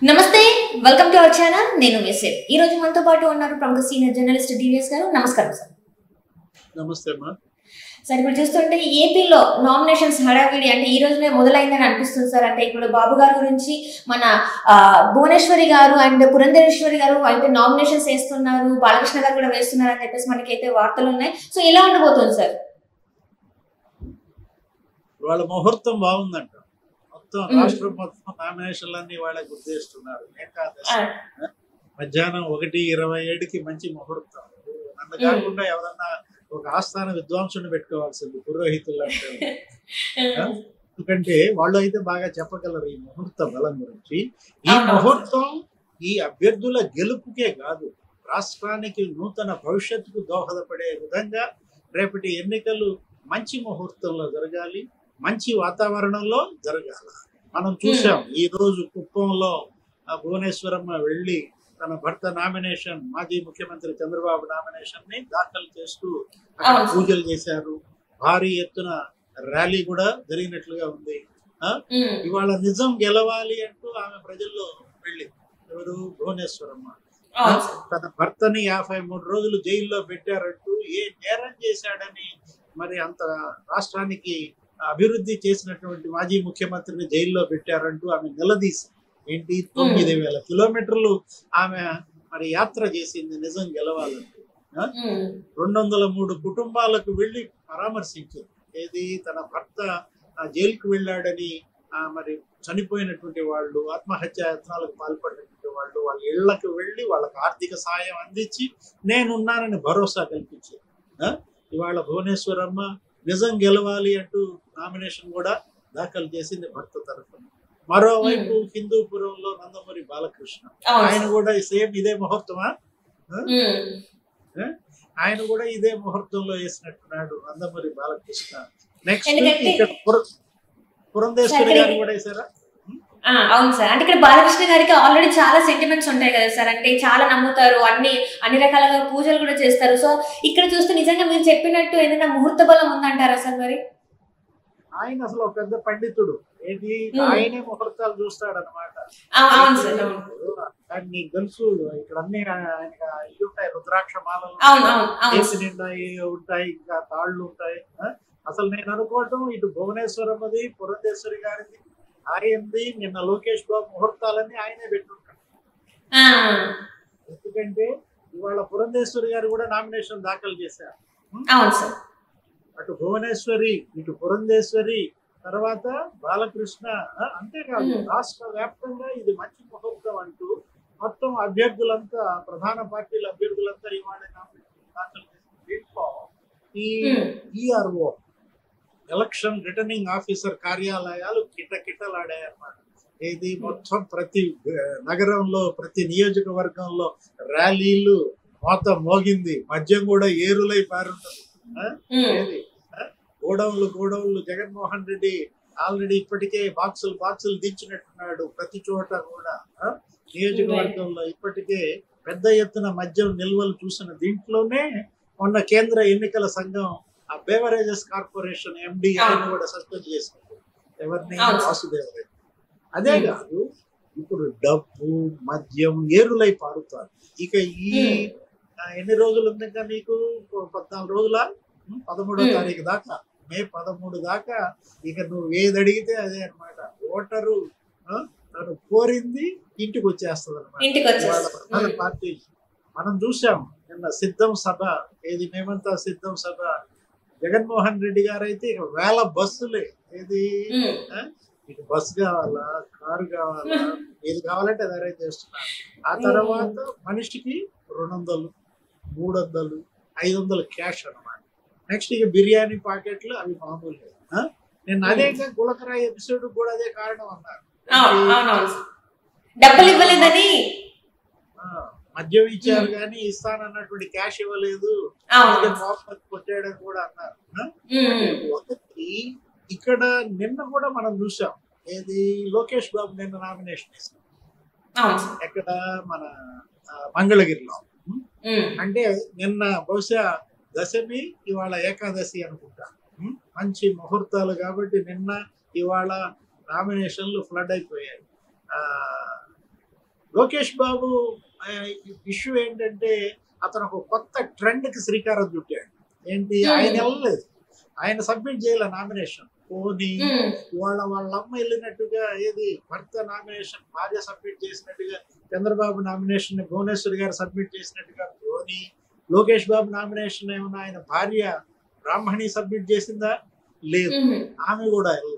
నమస్తే, welcome to our channel. నేను message. ఈ రోజు మనతో పాటు ఉన్నారు ప్రముఖ సీనియర్ జర్నలిస్ట్ డివిఎస్ గారు. నమస్కారం సార్. నమస్తే అమ్మా. సార్, ఇప్పుడు చూస్తుంటే ఏపీలో నామినేషన్స్ హడావిడి అంటే ఈ రోజునే మొదలైందని అనిపిస్తుంది సార్. అంటే ఇప్పుడు బాబు గారి గురించి మన భువనేశ్వరి గారు అండ్ పురంధేశ్వరి గారు అయితే నామినేషన్స్ వేస్తున్నారు, బాలకృష్ణ గారు కూడా వేస్తున్నారు అని చెప్పేసి మనకైతే వార్తలు ఉన్నాయి. సో ఎలా ఉండబోతుంది సార్? వాళ్ళ ముహూర్తం బాగుందంట. మొత్తం రాష్ట్రం మొత్తం నామినేషన్లన్నీ వాళ్ళకి గుర్తిస్తున్నారు. ఏకాదశి మధ్యాహ్నం 1:27కి మంచి ముహూర్తం. నన్ను కాకుండా ఎవరన్నా ఒక ఆస్థాన విద్వాంసుని పెట్టుకోవాల్సింది, పురోహితులు అంటే. ఎందుకంటే వాళ్ళు అయితే బాగా చెప్పగలరు ఈ ముహూర్త బలం గురించి. ఈ ముహూర్తం ఈ అభ్యర్థుల గెలుపుకే కాదు, రాష్ట్రానికి నూతన భవిష్యత్తుకు దోహదపడే విధంగా రేపటి ఎన్నికలు మంచి ముహూర్తంలో జరగాలి, మంచి వాతావరణంలో జరగాలి. మనం చూసాం ఈ రోజు కుప్పంలో భువనేశ్వరమ్మ వెళ్ళి తన భర్త నామినేషన్, మాజీ ముఖ్యమంత్రి చంద్రబాబు నామినేషన్ ని దాఖలు చేస్తూ అక్కడ పూజలు చేశారు. భారీ ఎత్తున ర్యాలీ కూడా జరిగినట్లుగా ఉంది. ఇవాళ నిజం గెలవాలి అంటూ ఆమె ప్రజల్లో వెళ్ళింది. ఎవరు? భువనేశ్వరమ్మ. తన భర్తని 53 రోజులు జైల్లో పెట్టారంటూ, ఏ నేరం చేశాడని మరి అంత రాష్ట్రానికి అభివృద్ధి చేసినటువంటి మాజీ ముఖ్యమంత్రిని జైల్లో పెట్టారంటూ ఆమె నిలదీసి, ఏంటి 9,000 కిలోమీటర్లు ఆమె మరి యాత్ర చేసింది నిజం గెలవాలంటూ. 203 కుటుంబాలకు వెళ్ళి పరామర్శించింది. ఏది? తన భర్త జైలుకు వెళ్ళాడని మరి చనిపోయినటువంటి వాళ్ళు, ఆత్మహత్యా యత్నాలకు పాల్పడినటువంటి వాళ్ళు, వాళ్ళ ఇళ్లకు వెళ్ళి వాళ్ళకి ఆర్థిక సాయం అందించి నేనున్నానని భరోసా కల్పించింది. ఇవాళ భువనేశ్వరమ్మ నిజం గెలవాలి అంటూ నామినేషన్ కూడా దాఖలు చేసింది భర్త తరఫున. మరోవైపు హిందూపురంలో నందమూరి బాలకృష్ణ, ఆయన కూడా సేమ్ ఇదే ముహూర్తమా? ఆయన కూడా ఇదే ముహూర్తంలో వేసినట్టున్నాడు నందమూరి బాలకృష్ణ. నెక్స్ట్ ఇక్కడ పురంధేశ్వరి గారు కూడా వేసారా? అవును సార్. అంటే ఇక్కడ బాలకృష్ణ గారికి ఆల్రెడీ చాలా సెంటిమెంట్స్ ఉంటాయి కదా సార్. అంటే చాలా నమ్ముతారు, అన్ని రకాలుగా పూజలు కూడా చేస్తారు. సో ఇక్కడ చూస్తే నిజంగా మీరు చెప్పినట్టు ఏదైనా ముహూర్త బలం ఉందంటారా సార్? మరి ఆయన అసలు ఒక పెద్ద పండితుడు. ఏది? ఆయనే ముహూర్తాలు చూస్తాడు అనమాట. నీకు తెలుసు, ఇక్కడ అన్ని ఆయనకి ఇవి ఉంటాయి, రుద్రాక్ష మాలలు ఉంటాయి, ఇంకా తాళ్ళు ఉంటాయి. అసలు నేను అనుకోవటం ఇటు భువనేశ్వరమ్మది, పురంధేశ్వరి గారిది, ఆయనది, నిన్న లోకేష్ బాబు ముహూర్తాలన్నీ ఆయనే పెట్టుంటాడు. ఎందుకంటే ఇవాళ పురంధేశ్వరి గారు కూడా నామినేషన్ దాఖలు చేశారు. అటు భువనేశ్వరి, ఇటు పురంధేశ్వరి, తర్వాత బాలకృష్ణ. అంతేకాదు రాష్ట్ర వ్యాప్తంగా ఇది మంచి ముహూర్తం అంటూ మొత్తం అభ్యర్థులంతా, ప్రధాన పార్టీల అభ్యర్థులంతా ఇవాళ నామినేషన్ దాఖలు చేసిన దీంట్లో ఈ ఈఆర్ఓ, ఎలక్షన్ రిటర్నింగ్ ఆఫీసర్ కార్యాలయాలు కిటకిటలాడాయన్నమాట. ఏది? మొత్తం ప్రతి నగరంలో, ప్రతి నియోజకవర్గంలో ర్యాలీలు, మోత మోగింది, మద్యం కూడా ఏరులై పారుంటది. ఏది? గోడౌన్లు జగన్మోహన్ రెడ్డి ఆల్రెడీ ఇప్పటికే బాక్సులు దించినట్టున్నాడు. ప్రతి చోట కూడా నియోజకవర్గంలో ఇప్పటికే పెద్ద ఎత్తున మద్యం నిల్వలు చూసిన దీంట్లోనే మొన్న కేంద్ర ఎన్నికల సంఘం ఆ బేవరేజెస్ కార్పొరేషన్ ఎండి ఆయన కూడా సస్పెండ్ చేసింది. ఎవరిని? వాసుదేవరెడ్డి. అదే కాదు, ఇప్పుడు డబ్బు, మద్యం ఏరులై పారుతారు. ఇక ఈ ఎన్ని రోజులు ఉంది ఇంకా మీకు? 14 రోజుల 13వ తారీఖు దాకా, మే 13 దాకా ఇక నువ్వు ఏది అడిగితే అదే అనమాట. ఓటరు తను కోరింది ఇంటికి వచ్చేస్తుంది అనమాట. పార్టీ మనం చూసాం నిన్న సిద్ధం సభ. ఏది? మేమంతా సిద్ధం సభ. జగన్మోహన్ రెడ్డి గారు అయితే ఇక వేల బస్సులే. ఏది? ఇక బస్సు కావాలా, కారు కావాలా, ఏది కావాలంటే అది అరేంజ్ చేస్తున్నారు. ఆ తర్వాత మనిషికి 200, 300, 500 క్యాష్ అనమాట. నెక్స్ట్ ఇక బిర్యానీ ప్యాకెట్లు, అవి మామూలు. నేను అదే గులకరాయి ఎపిసోడ్ కూడా అదే కారణం అన్నారు. డబ్బులు ఇవ్వలేదని, మద్యం ఇచ్చారు కానీ ఇస్తానన్నటువంటి క్యాష్ ఇవ్వలేదు, కొట్టాడని కూడా అన్నారు. ఒకటి ఇక్కడ నిన్న కూడా మనం చూసాం. ఏది? లోకేష్ బాబు నిన్న నామినేషన్ వేసాం. ఎక్కడ? మన మంగళగిరిలో. అంటే నిన్న బహుశా దశమి, ఇవాళ ఏకాదశి అనుకుంటా. మంచి ముహూర్తాలు కాబట్టి నిన్న ఇవాళ నామినేషన్లు ఫ్లడ్ అయిపోయాయి. లోకేష్ బాబు ఇష్యూ ఏంటంటే అతను ఒక కొత్త ట్రెండ్ కి శ్రీకారం చుట్టాడు. ఏంటి, ఆయన వెళ్ళలేదు, ఆయన సబ్మిట్ చేయాల నామినేషన్. పోనీ వాళ్ళ అమ్మ వెళ్ళినట్టుగా, ఏది భర్త నామినేషన్ భార్య సబ్మిట్ చేసినట్టుగా, చంద్రబాబు నామినేషన్ భువనేశ్వర్ గారు సబ్మిట్ చేసినట్టుగా, పోనీ లోకేష్ బాబు నామినేషన్ ఏమన్నా ఆయన భార్య బ్రాహ్మణి సబ్మిట్ చేసిందా? లేదు, ఆమె కూడా వెళ్ళ.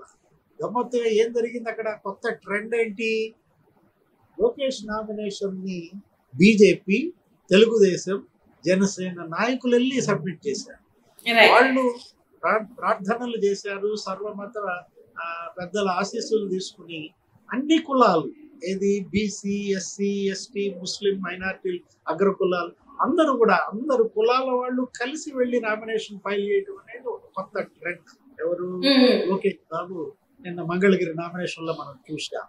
గమ్మత్తుగా ఏం జరిగింది అక్కడ? కొత్త ట్రెండ్ ఏంటి, లోకేష్ నామినేషన్ ని బీజేపీ, తెలుగుదేశం, జనసేన నాయకులు వెళ్ళి సబ్మిట్ చేశారు. వాళ్ళు ప్రార్థనలు చేశారు, సర్వమత పెద్దల ఆశీస్సులు తీసుకుని అన్ని కులాలు, ఏది బీసీ, ఎస్సీ, ఎస్టీ, ముస్లిం, మైనార్టీలు, అగ్ర కులాలు అందరూ కులాల వాళ్ళు కలిసి వెళ్ళి నామినేషన్ ఫైల్ చేయడం అనేది ఒక కొత్త ట్రెండ్. ఎవరు? లోకేష్ బాబు నిన్న మంగళగిరి నామినేషన్ లో మనం చూసాం.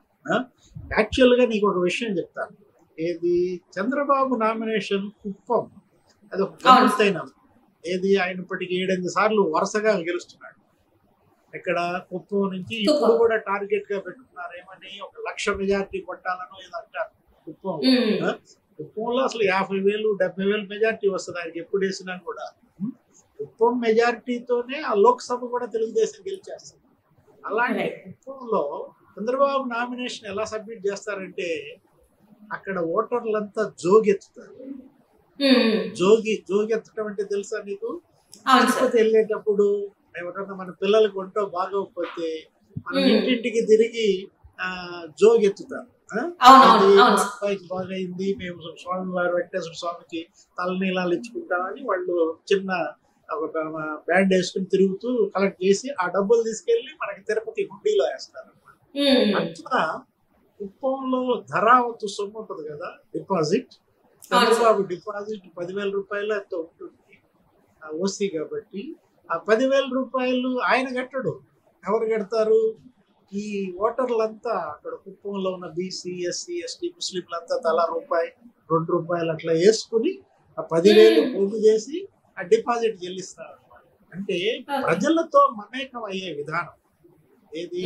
యాక్చువల్ గా నీకు ఒక విషయం చెప్తాను, ఏది చంద్రబాబు నామినేషన్ కుప్పం, అది ఒక గమనిస్తైన, ఏది ఆయన ఇప్పటికి 7-8 సార్లు వరుసగా గెలుస్తున్నాడు. ఇక్కడ కుప్పం నుంచి ఇప్పుడు కూడా టార్గెట్ గా పెట్టుకున్నారు, ఏమని 1 లక్ష మెజార్టీ కొట్టాలను ఏదో అంటారు. కుప్పంలో అసలు 50,000, 70,000 మెజార్టీ వస్తుంది ఆయనకి ఎప్పుడు వేసినా కూడా. కుప్పం మెజార్టీతోనే ఆ లోక్సభ కూడా తెలుగుదేశం గెలిచేస్తుంది. అలాంటి కుప్పంలో చంద్రబాబు నామినేషన్ ఎలా సబ్మిట్ చేస్తారంటే, అక్కడ ఓటర్లంతా జోగెత్తుతారు. జోగెత్తడం అంటే తెలుసా నీకు? తిరుపతి వెళ్ళేటప్పుడు ఎవరన్నా మన పిల్లలకి ఒంటో బాగోకపోతే మనం ఇంటింటికి తిరిగి జోగెత్తుతారు. అబ్బాయికి బాగైంది, మేము స్వామివారి వెంకటేశ్వర స్వామికి తలనీలాలు ఇచ్చుకుంటామని వాళ్ళు చిన్న బ్యాండ్ వేసుకుని తిరుగుతూ కలెక్ట్ చేసి ఆ డబ్బులు తీసుకెళ్లి మనకి తిరుపతి హుండీలో వేస్తారు. అట్లా కుప్పంలో ధరావత్తు సొమ్ము ఉంటుంది కదా, డిపాజిట్, చంద్రబాబు డిపాజిట్ 10,000 రూపాయలు ఎంతో ఉంటుంది ఓసీ కాబట్టి. ఆ 10,000 రూపాయలు ఆయన కట్టడు, ఎవరు కడతారు? ఈ ఓటర్లంతా అక్కడ కుప్పంలో ఉన్న బీసీ, ఎస్సీ, ఎస్టీ, ముస్లింలంతా తలా రూపాయి, 2 రూపాయలు అట్లా వేసుకుని ఆ 10,000 పోగు చేసి ఆ డిపాజిట్ చెల్లిస్తారు. అంటే ప్రజలతో మమేకం అయ్యే విధానం ఏది,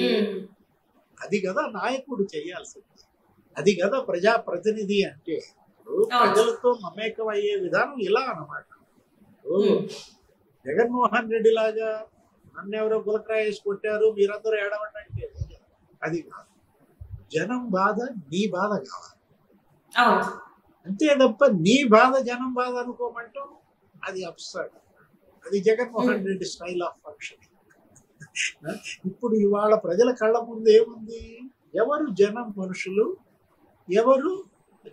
అది కదా నాయకుడు చేయాల్సింది, అది కదా ప్రజాప్రతినిధి అంటే. ప్రజలతో మమేకం అయ్యే విధానం ఇలా అన్నమాట. జగన్మోహన్ రెడ్డి లాగా నన్ను ఎవరో గులకరాయ వేసి కొట్టారు మీరందరూ ఏడవండి అంటే అది కాదు. జనం బాధ నీ బాధ కావాలి అంతే తప్ప నీ బాధ జనం బాధ అనుకోమంటాం అది అబ్సర్డ్. అది Jaganmohan Reddy style of function. ఇప్పుడు ఇవాళ ప్రజల కళ్ళ ముందు ఏముంది? ఎవరు జనం మనుషులు, ఎవరు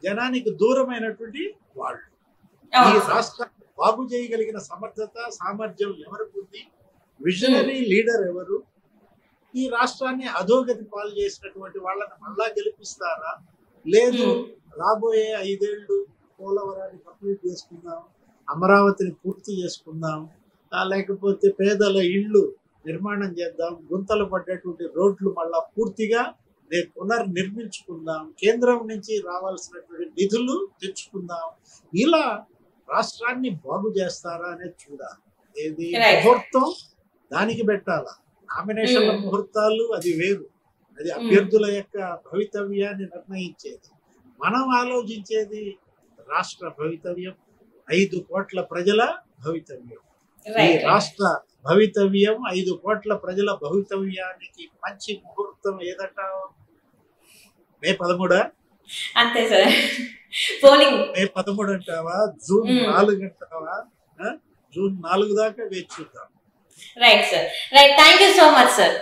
జనానికి దూరమైనటువంటి వాళ్ళు. ఈ రాష్ట్రాన్ని బాగు చేయగలిగిన సమర్థత, సామర్థ్యం ఎవరికి ఉంది? విజనరీ లీడర్ ఎవరు? ఈ రాష్ట్రాన్ని అధోగతి పాలు చేసినటువంటి వాళ్ళని మళ్ళా గెలిపిస్తారా? లేదు, రాబోయే 5 ఏళ్ళు పోలవరాన్ని కంప్లీట్ చేసుకుందాం, అమరావతిని పూర్తి చేసుకుందాం, లేకపోతే పేదల ఇళ్ళు నిర్మాణం చేద్దాం, గుంతలు పడ్డటువంటి రోడ్లు మళ్ళా పూర్తిగా పునర్నిర్మించుకుందాం, కేంద్రం నుంచి రావాల్సినటువంటి నిధులు తెచ్చుకుందాం, ఇలా రాష్ట్రాన్ని బాగు చేస్తారా అనేది చూడాలి. ఏది ముహూర్తం దానికి పెట్టాలా? నామినేషన్ల ముహూర్తాలు అది వేరు, అది అభ్యర్థుల యొక్క భవితవ్యాన్ని నిర్ణయించేది. మనం ఆలోచించేది రాష్ట్ర భవితవ్యం, 5 కోట్ల ప్రజల భవితవ్యం. ఈ రాష్ట్ర భవితవ్యం, 5 కోట్ల ప్రజల భవితవ్యానికి మంచి ముహూర్తం ఏదంటావు? మే 13 అంతే సార్. పోలింగ్ మే 13 అంటావా? జూన్ 4 అంటావా? జూన్ 4 దాకా వేచి చూద్దాం. Right sir, right. Thank you so much sir.